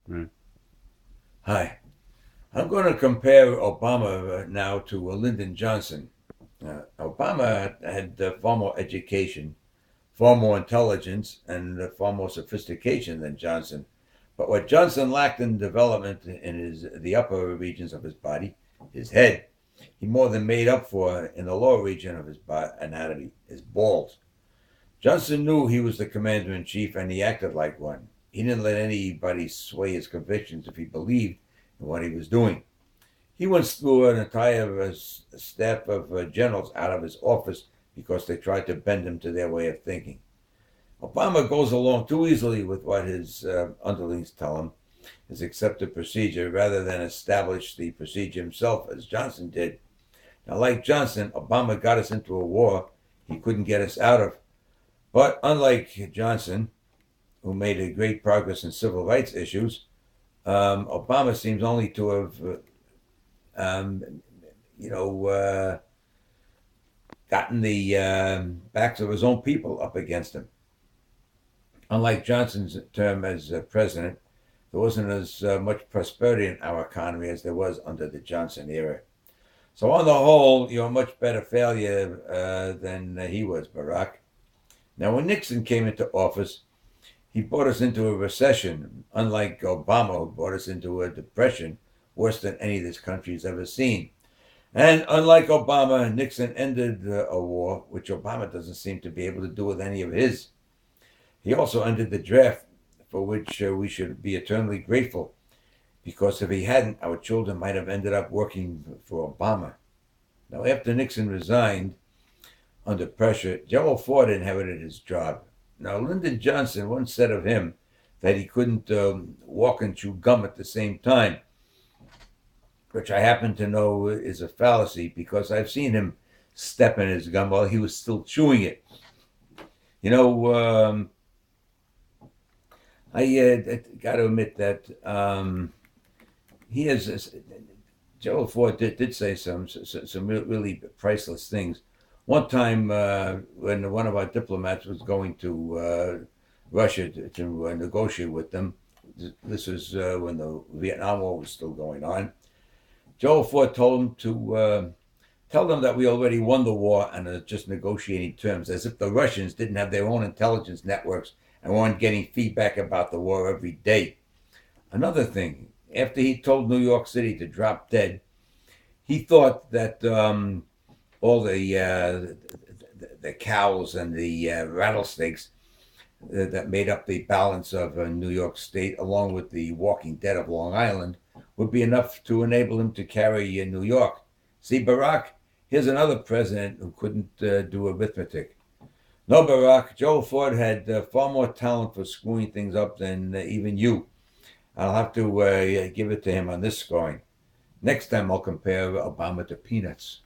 Right. Hi. I'm going to compare Obama now to Lyndon Johnson. Obama had far more education, far more intelligence, and far more sophistication than Johnson. But what Johnson lacked in development in the upper regions of his body, his head, he more than made up for in the lower region of his anatomy, his balls. Johnson knew he was the commander in chief, and he acted like one. He didn't let anybody sway his convictions if he believed in what he was doing. He once threw an entire staff of generals out of his office because they tried to bend him to their way of thinking. Obama goes along too easily with what his underlings tell him is accepted procedure rather than establish the procedure himself, as Johnson did. Now, like Johnson, Obama got us into a war he couldn't get us out of. But unlike Johnson, who made a great progress in civil rights issues, Obama seems only to have, um, you know, gotten the backs of his own people up against him. Unlike Johnson's term as president, there wasn't as much prosperity in our economy as there was under the Johnson era. So, on the whole, you're a much better failure than he was, Barack. Now, when Nixon came into office, he brought us into a recession, unlike Obama, who brought us into a depression worse than any this country's ever seen. And unlike Obama, Nixon ended a war, which Obama doesn't seem to be able to do with any of his. He also ended the draft, for which we should be eternally grateful, because if he hadn't, our children might have ended up working for Obama. Now, after Nixon resigned under pressure, Gerald Ford inherited his job. Now, Lyndon Johnson once said of him that he couldn't walk and chew gum at the same time, which I happen to know is a fallacy because I've seen him step in his gum while he was still chewing it. You know, I got to admit that he has. Gerald Ford did say some really priceless things. One time, when one of our diplomats was going to Russia to negotiate with them, this was when the Vietnam War was still going on. Gerald Ford told him to tell them that we already won the war and are just negotiating terms, as if the Russians didn't have their own intelligence networks and weren't getting feedback about the war every day. Another thing, after he told New York City to drop dead, he thought that all the cows and the rattlesnakes that made up the balance of New York State, along with the Walking Dead of Long Island, would be enough to enable him to carry New York. See, Barack, here's another president who couldn't do arithmetic. No, Barack, Joe Ford had far more talent for screwing things up than even you. I'll have to give it to him on this scoring. Next time I'll compare Obama to peanuts.